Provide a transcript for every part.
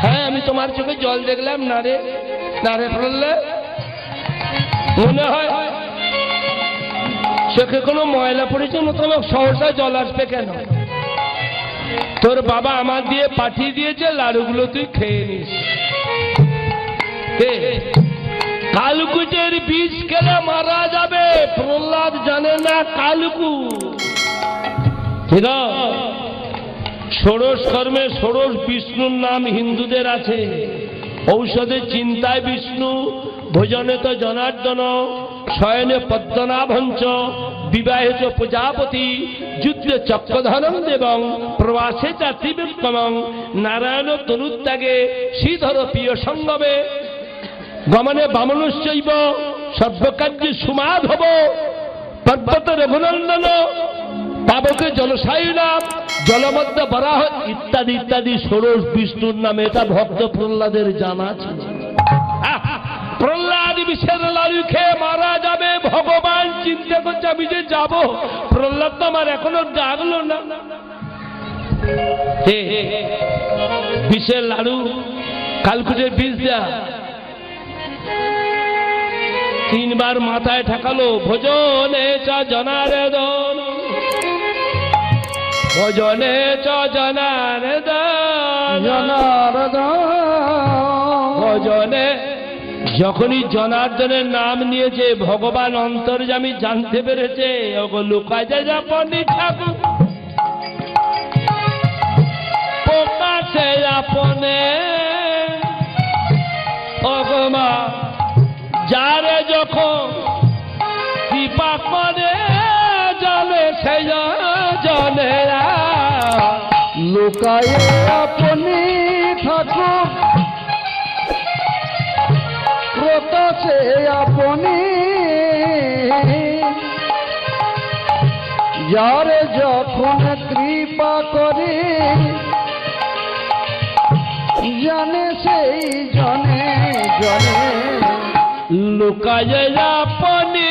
হ্যাঁ আমি তোমার চোখে জল দেখলাম না রে, না রে প্রহ্লাদ, মনে হয় চোখে কোনো ময়লা পড়েছে মতো সহসা জল আসবে কেন? তোর বাবা আমার দিয়ে পাঠিয়ে দিয়েছে, লাড়ুগুলো তুই খেয়ে নিস। কালকুটের বীজ খেলে মারা যাবে, প্রহ্লাদ জানে না কালকু। ষোড়শ কর্মে ষোড়শ বিষ্ণুর নাম হিন্দুদের আছে। ঔষধে চিন্তায় বিষ্ণু, ভোজনে তো জনার্দন, শয়নে পদ্মনাভঞ্চ, বিবাহে চ প্রজাপতি, যুদ্ধে চক্রধরম দেবং, প্রবাসে চা ত্রিবিক্রমং, নারায়ণ তনুত্যাগে শ্রীধর প্রিয় সঙ্গমে, গমনে বামনশ্চৈব সর্বকার্যে সুমাধব, পর্বত রঘুনন্দন, পাবকে জলসায়ুনাম, জলমধ্য বরাহ ইত্যাদি ইত্যাদি ষোড়শ বিষ্ণুর নামে। এটা ভক্ত প্রহ্লাদের জানা ছিল। প্রহ্লাদ বিষের লাড়ু খেয়ে মারা যাবে, ভগবান চিন্তা করছে আমি যে যাব, প্রহ্লাদ তো আমার এখনো জাগলো না। বিষের লাড়ু কালকুটের বীজ দেয়া, তিনবার মাথায় ঠেকালো, ভোজনে চ জনার্দন, ভোজনে চ জনার্দন, ভোজনে। যখনই জনার্দনের নাম নিয়েছে ভগবান অন্তর্যামী জানতে পেরেছে ওগো লুকায় যায় আপনি ঠাকুর, প্রকাশে আপনে ভগবা যারে যখন কৃপা করে জানে সে জানে, লুকায় আপনি ঠাকুর, প্রকাশে আপনি যারে যখন কৃপা করে জানে সেই জনে জনে, লুকায় আপনি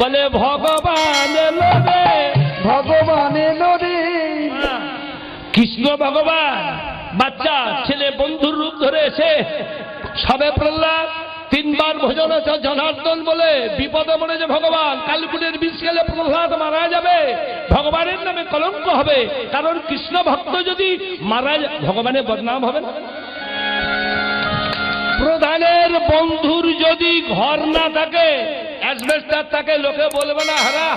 বলে ভগবান এলো রে, ভগবান এলো রে। কৃষ্ণ ভগবান বাচ্চা ছেলে বন্ধুর রূপ ধরে এসে সবে প্রহ্লাদ তিনবার ভোজন জনার্দন বলে বিপদে পড়েছে ভগবান। কালকুটের বিষ খেলে প্রহ্লাদ মারা যাবে, ভগবানের নামে কলঙ্ক হবে, কারণ কৃষ্ণ ভক্ত যদি মারা যায় ভগবানের বদনাম হবে না। প্রধানের বন্ধুর যদি ঘর না থাকে, অ্যাসবেস্টার থাকে, লোকে বলবে না হারা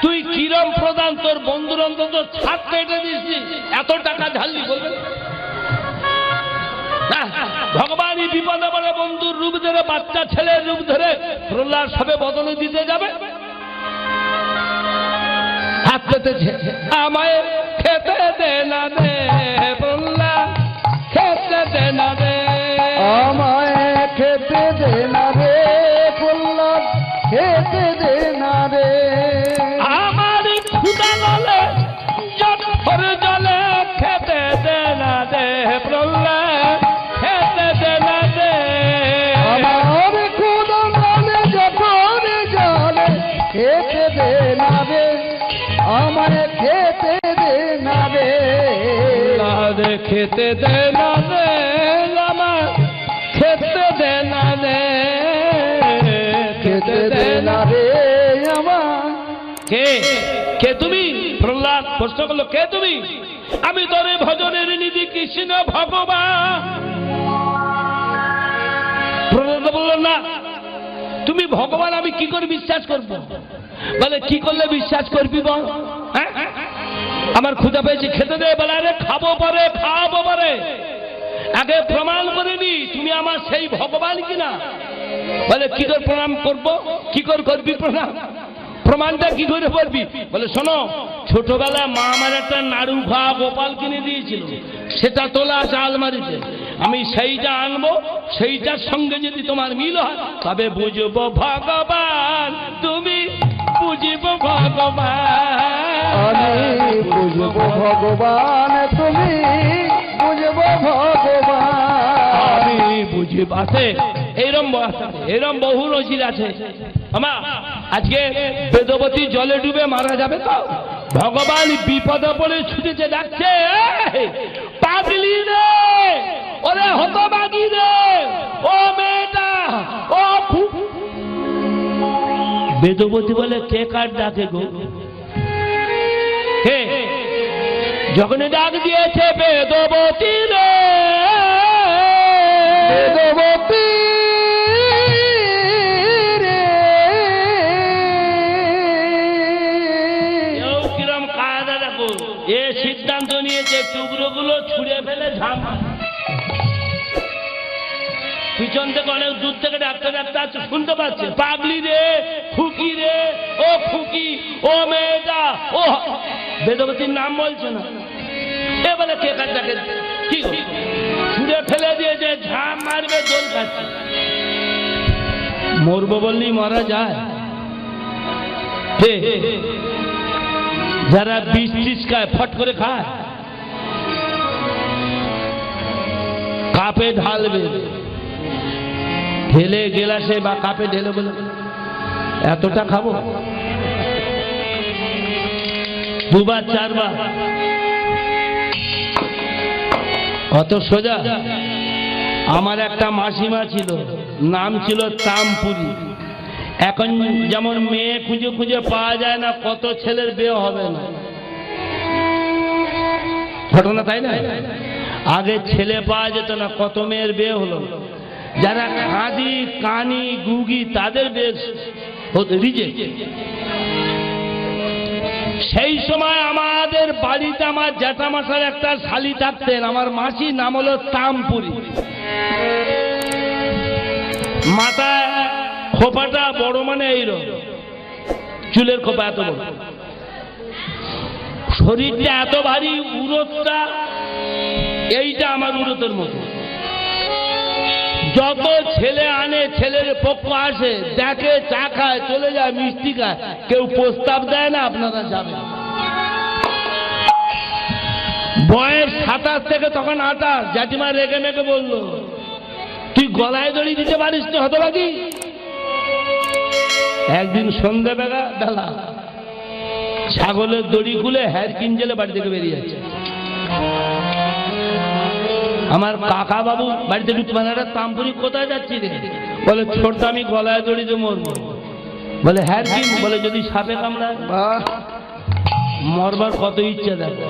তুই কিরম প্রধান, তোর বন্ধুর অন্তত ছাদ কেটে দিয়েছিস, এত টাকা ঝাললি, বলবে ভগবানই বিপদে পড়ে বন্ধুর রূপ ধরে, বাচ্চা ছেলের রূপ ধরে প্রহ্লাদ সবে বদলে দিতে যাবে, হাত পেতেছে আমায় খেতে দে না দে প্রহ্লাদ, খেতে দে না দে, আমায় খেতে দে না রে প্রহ্লাদ, খেতে দে না রে। আমার ক্ষুধা গলে জঠর জলে, খেতে দে না দে প্রহ্লাদ, খেতে দে না দে, আমার ক্ষুধা গলে জঠর জলে, খেতে দে না রে, আমায় খেতে দে না রে, খেতে দে না দে, আমার খেতে দে না দে, খেতে দে না রে আমার। কে কে তুমি? প্রহ্লাদ প্রশ্ন করলো কে তুমি? আমি তোরে ভজনের নিধি কৃষ্ণ ভগবান। প্রহ্লাদ বলল না তুমি ভগবান, আমি কি করে বিশ্বাস করব? বলে কি করলে বিশ্বাস করবি বল? হ্যাঁ আমার ক্ষুধা পেয়েছে, খেতে দে। বলে আরে খাবো পরে, খাওয়াবো পরে, আগে প্রমাণ করে নি তুমি আমার সেই ভগবান কিনা। বলে কি করে প্রণাম করব? কি করে করবি প্রণাম? প্রমাণটা কি করে করবি? বলে শোনো, ছোটবেলায় মা আমার একটা নাড়ু ঘা গোপাল কিনে দিয়েছিল, সেটা তোলা আছে আলমারিতে। আমি সেইটা আনবো, সেইটার সঙ্গে যদি তোমার মিল হয় তবে বুঝবো ভগবান, তুমি বুঝবো ভগবান। আমি বুঝবো ভগবান, তুমি বুঝবো ভগবান। আমি বুঝবো। আছে এরম বহু নজির আছে। আমা আজকে বেদবতী জলে ডুবে মারা যাবে তো, ভগবান বিপদে পড়ে ছুটেছে, ডাকছে, এই, পাগলি রে, ওরে হতভাগী রে, ও মেয়েটা, ও বেদবতী বলে কে কার ডাকে গো? হে, যখন ডাক দিয়েছে বেদবতী রে, বেদবতী রে, কিরম কায়দা দেখো, এ সিদ্ধান্ত নিয়েছে টুকরোগুলো ছুঁড়ে ফেলে ঝাম। পিছন থেকে অনেক দূর থেকে ডাক্তার শুনতে পাচ্ছে, পাগলি রে, খুকি রে, ও খুকি, ও মেয়েটা, ও বেদবতীর নাম বলছে না। এ বলে কে কার ডাকে, কি ছুঁড়ে ফেলে দিয়েছে, ঝাম মারবে, দোল খাচ্ছে। মরবো বললেই মারা যায়। যারা বিষ টিস খায়, ফট করে খায়, কাপে ঢালবে, ঢেলে গেলাসে বা কাপে ঢেলে বলে এতটা খাবো, দুবার চারবার, অত সোজা। আমার একটা মাসিমা ছিল, নাম ছিল তামপুরি। এখন যেমন মেয়ে খুঁজে খুঁজে পাওয়া যায় না, কত ছেলের বিয়ে হবে না, ঘটনা তাই না? আগে ছেলে পাওয়া যেত না, কত মেয়ের বিয়ে হলো। যারা খাদি কানি গুগি তাদের বিয়ে হতো রিজেক্ট। সেই সময় আমাদের বাড়িতে আমার জ্যাঠামশার একটা শালি থাকতেন, আমার মাসি, নাম হলো তামপুরি। মাথায় খোপাটা বড়, মানে এইরকম চুলের খোপা এত বড়, শরীরটা এত ভারী, উরতটা এইটা আমার উরতের মতো। যত ছেলে আনে, ছেলের পক্ষ আসে, দেখে, চা খায়, চলে যায়, মিষ্টি খায়, কেউ প্রস্তাব দেয় না আপনারা যাবেন। বয়স 27 থেকে তখন 28। জ্যাঠিমা রেগে মেগে বলল, তুই গলায় দড়ি দিতে পারিস না হতভাগী? একদিন সন্ধ্যে বেলা ছাগলের দড়ি খুলে হ্যার কিঞ্জেলে বাড়ি থেকে বেরিয়ে যাচ্ছে। আমার কাকা বাবু বাড়িতে ঢুকতে পারে, তামপুরি কোথায় যাচ্ছি রে? বলে ছোট, আমি গলায় দড়িতে মরবো। বলে হ্যাঁ কি? বলে যদি সাপে কামড়ায়। মরবার কত ইচ্ছে দেখো।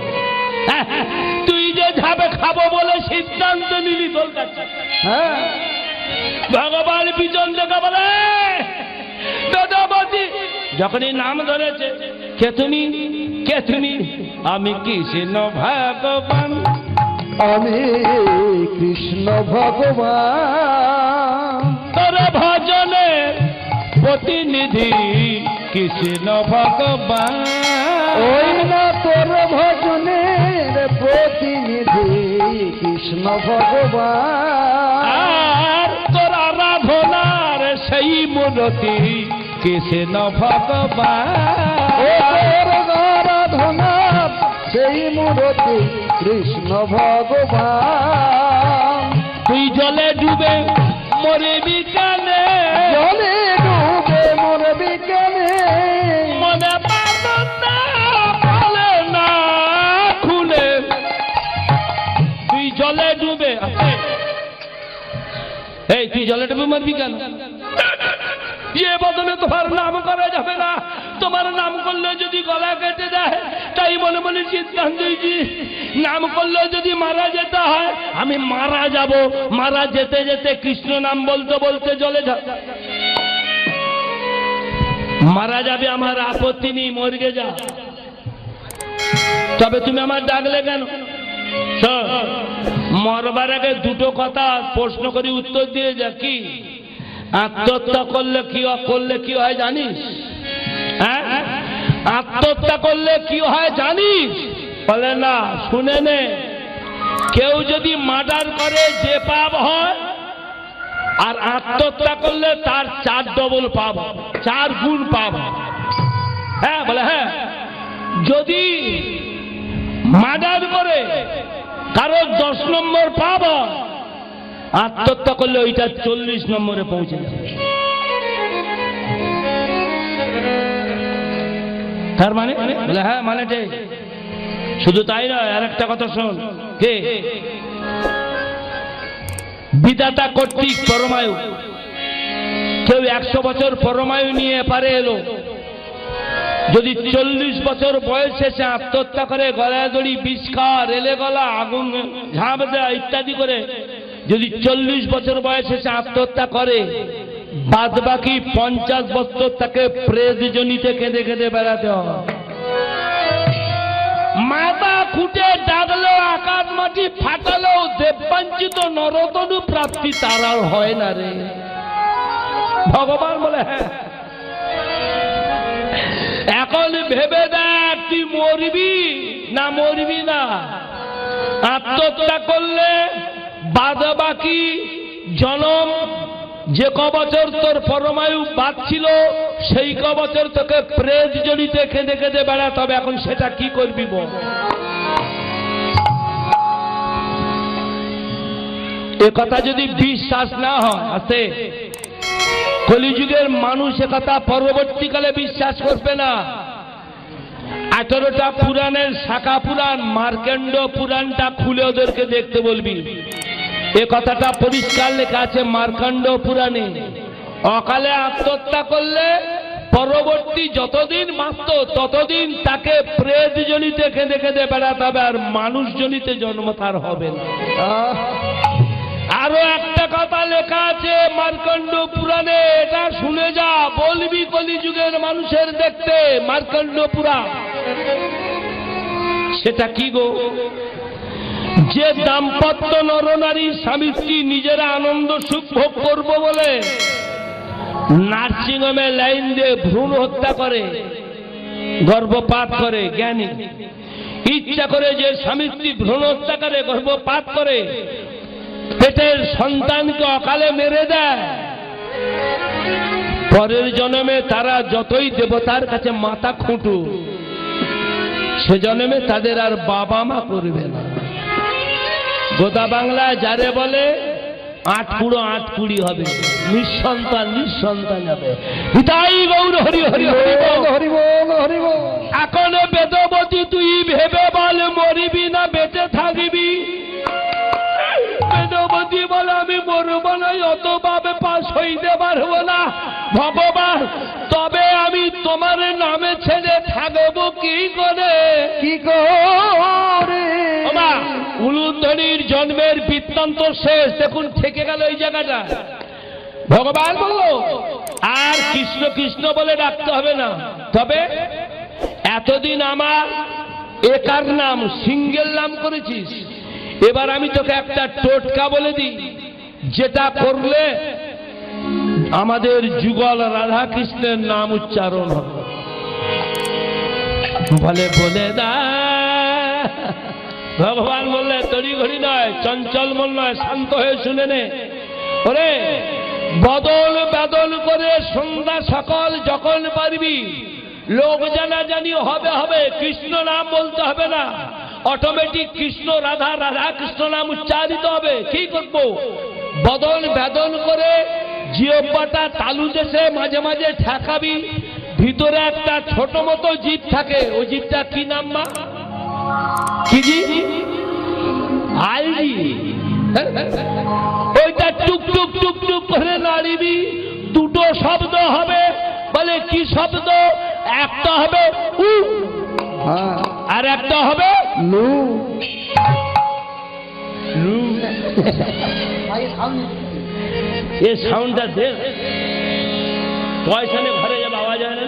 তুই যে ঝাপে খাবো বলে সিদ্ধান্ত নিলি, তোর কাছে হ্যাঁ, ভগবান পিছন থেকে বলে বেদবতী যখনই নাম ধরেছে, কে তুমি, কে তুমি? আমি কৃষ্ণ ভগবান, আমি কৃষ্ণ ভগবান। তোর ভজনের প্রতিনিধি কৃষ্ণ ভগবান। ওই না তোর ভজনের প্রতিনিধি কৃষ্ণ ভগবান। আর তোর আরাধনার সেই মূর্তি কৃষ্ণ ভগবান। ও তোর আরাধনার সেই মূর্তি কৃষ্ণ ভগবান। তুই জলে ডুবে মরবি কেনে, জলে ডুবে মরবি কেনে, মনে পাবন না বলে না খুলে। তুই জলে ডুবে, এই তুই জলে ডুবে মরবি কেন? এ বদলে তোমার নাম করা যাবে না। তোমার নাম করলে যদি গলা কেটে যায়, তাই মনে মনে সিদ্ধান্ত দিয়েছি, নাম করলে যদি মারা যেতে হয়, আমি মারা যাব। মারা যেতে যেতে কৃষ্ণ নাম বলতে বলতে জলে মারা যাবে, আমার আপত্তি নেই, মরগে যা। তবে তুমি আমার ডাকলে কেন? মরবার আগে দুটো কথা প্রশ্ন করি, উত্তর দিয়ে যা। কি আত্মহত্যা করলে কি হয় জানিস? হ্যাঁ, আত্মহত্যা করলে কি হয় জানিস? বলে না, শুনে নে। কেউ যদি মার্ডার করে যে পাপ হয়, আর আত্মহত্যা করলে তার 4 ডবল পাপ, 4 গুণ পাপ। হ্যাঁ বলে হ্যাঁ, যদি মার্ডার করে কারো 10 নম্বর পাপ, আত্মহত্যা করলে ওইটা 40 নম্বরে পৌঁছে যাবে। তার মানে বলে হ্যাঁ মানে শুধু তাই নয়, আর একটা কথা শোন, কে বিধাতা কর্তৃক পরমায়ু, কেউ 100 বছর পরমায়ু নিয়ে পারে এলো, যদি 40 বছর বয়সে সে আত্মহত্যা করে, গলায় দড়ি, বিষ খাওয়া, রেলে গলা, আগুন ঝাঁপ দেওয়া ইত্যাদি করে যদি 40 বছর বয়সে সে আত্মহত্যা করে, বাদ বাকি 50 বছর তাকে প্রেতজনিতে কেঁদে কেঁদে বেড়াতে হয়। মাথা খুঁটে ডাকলেও, আকাশ মাটি ফাটালেও দেববাঞ্ছিত নরতনু প্রাপ্তি তার আর হয় না রে। ভগবান বলে হ্যাঁ, এখন ভেবে দেখ তুই মরবি না মরবি না। আত্মহত্যা করলে বাদ বাকি জনম যে কবছর তোর পরমায়ু বাঁচছিল, সেই কবছর তোকে প্রেত জড়িতে কেঁদে কেঁদে বেড়াতে হবে। এখন সেটা কি করবি বল? এ কথা যদি বিশ্বাস না হয়, আছে কলিযুগের মানুষ এ কথা পরবর্তীকালে বিশ্বাস করবে না। 18টা পুরাণের শাখা পুরাণ, মার্কণ্ড পুরাণটা খুলে ওদেরকে দেখতে বলবি। এ কথাটা পরিষ্কার লেখা আছে মার্কণ্ড পুরাণে। অকালে আত্মহত্যা করলে পরবর্তী যতদিন বাঁচত ততদিন তাকে প্রেত জনিতে কেঁদে কেঁদে বেড়াতে হবে, আর মানুষ জনিতে জন্ম তার হবে না। আরো একটা কথা লেখা আছে মার্কণ্ড পুরাণে, এটা শুনে যা, বলবি কলিযুগের মানুষের দেখতে। মার্কণ্ড পুরাণ সেটা কি গো? যে দাম্পত্য নরনারী স্বামী স্ত্রী নিজেরা আনন্দ সুখ ভোগ করবো বলে নার্সিংহোমে লাইন দিয়ে ভ্রূণ হত্যা করে, গর্ভপাত করে, জ্ঞানী ইচ্ছা করে যে স্বামী স্ত্রী ভ্রূণ হত্যা করে, গর্ভপাত করে, পেটের সন্তানকে অকালে মেরে দেয়, পরের জন্মে তারা যতই দেবতার কাছে মাথা খুঁটু, সে জন্মে তাদের আর বাবা মা করবে না। গোদা বাংলায় যারে বলে 8 কুড়ো 8 কুড়ি হবে, নিঃসন্তান নিঃসন্তান হবে। তাই গৌর হরি হরি হরি বল, হরি বল, হরি বল। এখন বেদবতী তুই ভেবে বল, মরিবি না বেঁচে থাকবি? বেদবতী বলে আমি মরব না, অত ভাবে পাশ হইতে পারবো না ভগবান, তবে আমি তোমার নামে ছেড়ে থাকবো কি করে? কি করে? উলুধ্বনির জন্মের বৃত্তান্ত শেষ, দেখুন থেকে গেল এই জায়গাটা। ভগবান বলল আর কৃষ্ণ কৃষ্ণ বলে ডাকতে হবে না, তবে এতদিন আমার একার নাম সিঙ্গেল নাম করেছিস, এবার আমি তোকে একটা টোটকা বলে দিই, যেটা করলে আমাদের যুগল রাধা কৃষ্ণের নাম উচ্চারণ হবে। বলে বলে দা, ভগবান বললে তড়ি ঘড়ি নয়, চঞ্চল মন নয়, শান্ত হয়ে শুনে নে। ওরে বদল বদল করে সন্ধ্যা সকাল যখন পারবি, লোক জানাজানি হবে হবে, কৃষ্ণ নাম বলতে হবে না, অটোমেটিক কৃষ্ণ রাধা রাধা কৃষ্ণ নাম উচ্চারিত হবে। কি করবো? বদল বদল করে জিহ্বাটা তালু দেশে মাঝে মাঝে ঠেকাবি, ভিতরে একটা ছোট মতো জিভ থাকে, ওই জিভটা কি নাম মা? কি জিভ? আইজি। ওইটা টুক টুক টুক টুক করে নাড়িবি, দুটো শব্দ হবে। বলে কি শব্দ? একটা হবে উ, আর একটা হবে লু। লু এই সাউন্ডটা দে, পয়সা নিয়ে ঘরে যাবে, আওয়াজ হয় না।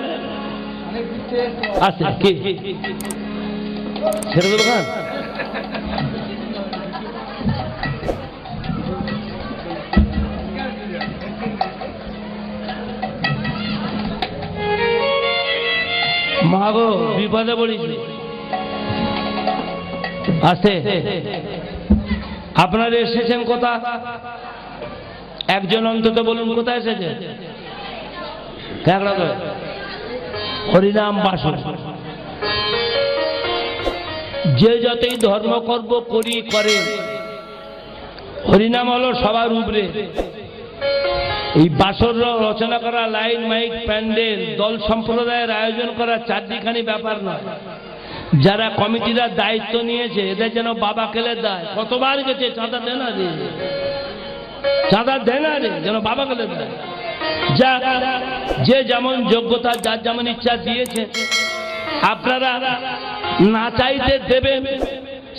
আচ্ছা কি ছেড়ে দেবো খান? মা গো বিপদে পড়েছি, আসে আপনারা এসেছেন কোথা? একজন অন্তত বলুন কোথায় এসেছেন? হরিনাম বাসন। যে যতই ধর্ম করি করে, হরিনাম হলো সবার উপরে। এই বাসর রচনা করা, লাইন মাইক প্যান্ডেল, দল সম্প্রদায়ের আয়োজন করা চারদিখানি ব্যাপার নয়। যারা কমিটিরা দায়িত্ব নিয়েছে এদের যেন বাবা কেলে দেয়। কতবার গেছে, চাঁদা দেয় না রে, চাঁদা দেয় না রে, যেন বাবা কেলে দেয়। যা যে যেমন যোগ্যতা, যার যেমন ইচ্ছা দিয়েছে, আপনারা না চাইতে দেবেন,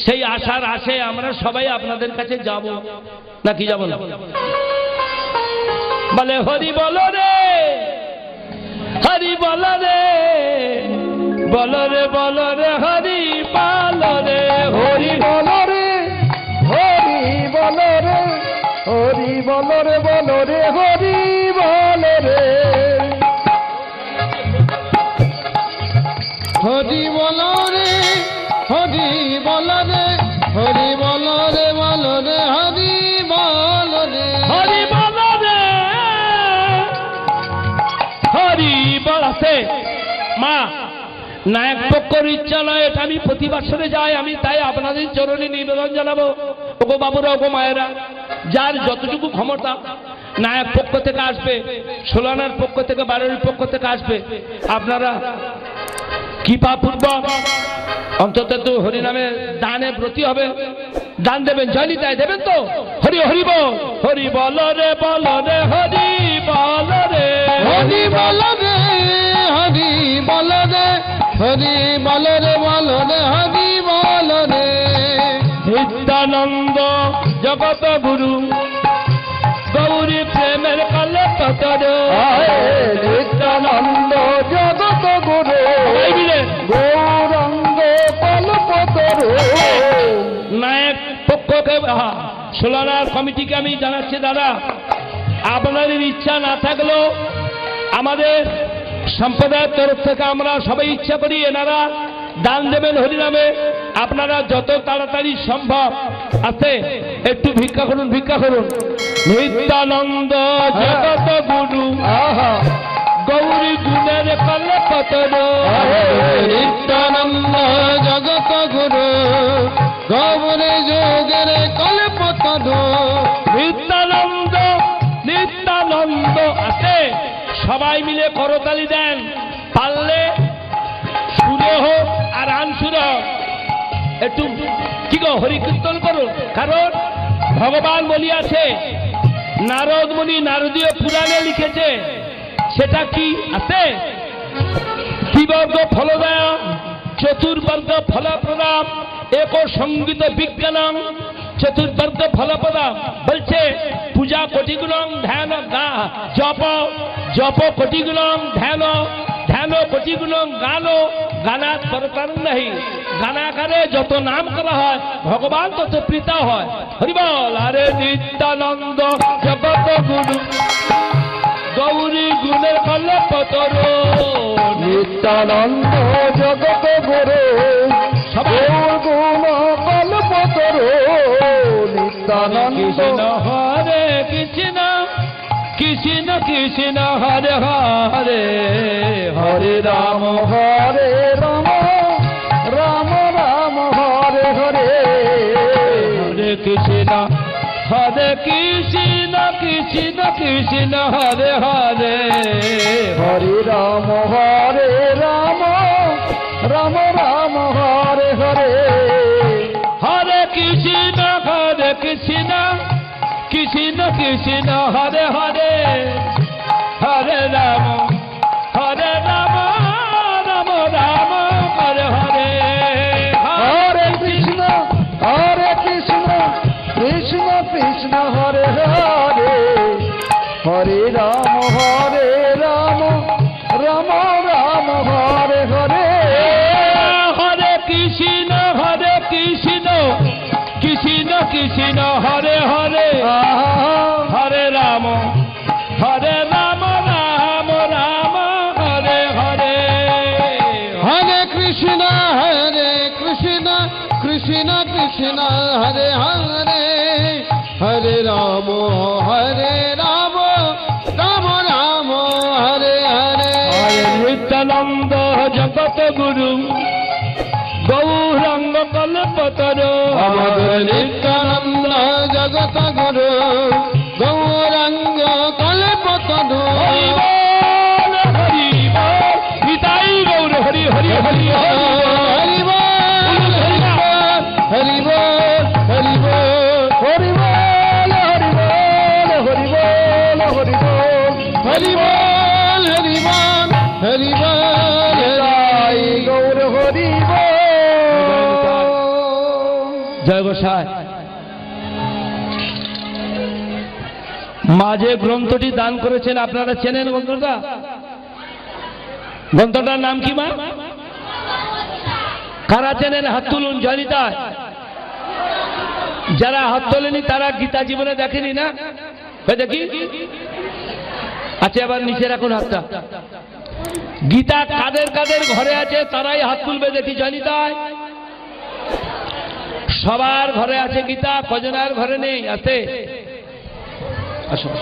সেই আশার আশে আমরা সবাই আপনাদের কাছে যাব, নাকি যাব না? বলে হরি বল রে, হরি বল রে, বল রে বল রে, হরি বল রে, হরি বল রে, হরি বল রে, হরি বল রে, বল রে, হরি বল রে, হরি বল রে, হরি বল রে, হরি বল রে, বল রে, হরি বল রে, হরি বল রে, হরি বলতে। মা, নায়ক পক্ষর ইচ্ছা নয়, এটা আমি প্রতি বছরে যাই। আমি তাই আপনাদের চরণে নিবেদন জানাবো, ওগো বাবুরা, ওগো মায়েরা, যার যতটুকু ক্ষমতা, নায়ক পক্ষ থেকে আসবে, সোলানার পক্ষ থেকে, বাড়ির পক্ষ থেকে আসবে, আপনারা কৃপাপূর্বক অন্তত তো হরিনামে দানে ব্রতী হবে, দান দেবেন, জয়নি তাই দেবেন তো? হরি হরি বল, হরি বল রে, বল রে, হরি বল রে, হরি বল রে, হরি বল রে, হরি বল রে, বল রে, হরি বল রে, নিত্যানন্দ জগত গুরু, গৌরী প্রেমের কালে পতর, নিত্যানন্দ জগত গুরু, মিলে গৌরাঙ্গ কল্পতর। নায়ক পক্ষকে, সোলানার কমিটিকে আমি জানাচ্ছি, দাদা, আপনাদের ইচ্ছা না থাকলেও আমাদের সম্প্রদায়ের তরফ থেকে আমরা সবাই ইচ্ছা করি, এনারা দান দেবেন হরিনামে। আপনারা যত তাড়াতাড়ি সম্ভব আছে একটু ভিক্ষা করুন, ভিক্ষা করুন। নিত্যানন্দ জগত গুরু, গৌরী গুণের কলে পতন, নিত্যানন্দ জগত গুরু, গৌরী যোগের কল্পতর। নিত্যানন্দ, নিত্যানন্দ আছে। সবাই মিলে করতালি দেন, পারলে সুরে হোক আর আনসুরে হোক, একটু কি গো হরি কীর্তন করুন। কারণ ভগবান বলিয়াছে, নারদ মুনি নারদীয় পুরাণে লিখেছে, সেটা কি আছে? ত্রিবর্গ ফলদায়, চতুর্বর্গ ফলপ্রদাম, এক সঙ্গীত বিজ্ঞানং, চতুর্বর্গ ফলপ্রদাম। বলছে পূজা কোটিগুণং ধ্যান, জপ জপ কোটিগুণং ধ্যান, ধ্যান কোটিগুণং গানো, গানাত পরতার নাহি। গানাকারে যত নাম করা হয় ভগবান তত প্রীত হয়। হরিবল। আরে নিত্যানন্দ জগত গুরু, গৌরী গুণের কলে পতর, নিত্যানন্দ জগত গুরু, সবাই গুণ কল্পতর। নিত্যানন্দ কৃষ্ণ হরে কৃষ্ণ, কৃষ্ণ কৃষ্ণ হরে হরে, হরে রাম হরে রাম, রাম রাম হরে হরে, হরে কৃষ্ণ, হরে কৃষ্ণ, কৃষ্ণ কৃষ্ণ হরে হরে, হরে রাম, রাম রাম হরে হরে, হরে কৃষ্ণ, হরে কৃষ্ণ, কৃষ্ণ কৃষ্ণ হরে হরে, হরে রাম, রাম রাম হরে হরে, হরে কৃষ্ণ, কৃষ্ণ কৃষ্ণ হরে হরে, হরে রাম, রাম রাম হরে হরে, হরে কৃষ্ণ, কৃষ্ণ কৃষ্ণ হরে হরে, হরে রাম, রাম রাম হরে হরে, হরে কৃষ্ণ, কৃষ্ণ কৃষ্ণ হরে হরে, রাম হরে রাম রাম রাম হরে হরে নিত্যানন্দ জগত গুরু গৌরাঙ্গ কল্পতর আমাদের নিত্যানন্দ জগত গুরু গৌরাঙ্গ কল্পতরু হরি বল হরি বল নিতাই গৌর হরি হরি হরি হরি বল হরি বল হরি বল হরি বল হরি বল হরি বল হরি বল হরি বল হরি বল হরি বল হরি বল নিতাই গৌর হরি বল জয় গোসাই। মাঝে গ্রন্থটি দান করেছেন, আপনারা চেনেন গ্রন্থটা? গ্রন্থটার নাম কি মা? কারা চেনেন হাত তুলুন, জয়নিতায়। যারা হাত তোলেনি তারা গীতা জীবনে দেখেনি না? দেখি আচ্ছা, এবার নিচে রাখুন হাতটা। গীতা কাদের কাদের ঘরে আছে তারাই হাত তুলবে দেখি, জয়নিতায়। সবার ঘরে আছে গীতা, কজনের ঘরে নেই? আছে? আসো আসো।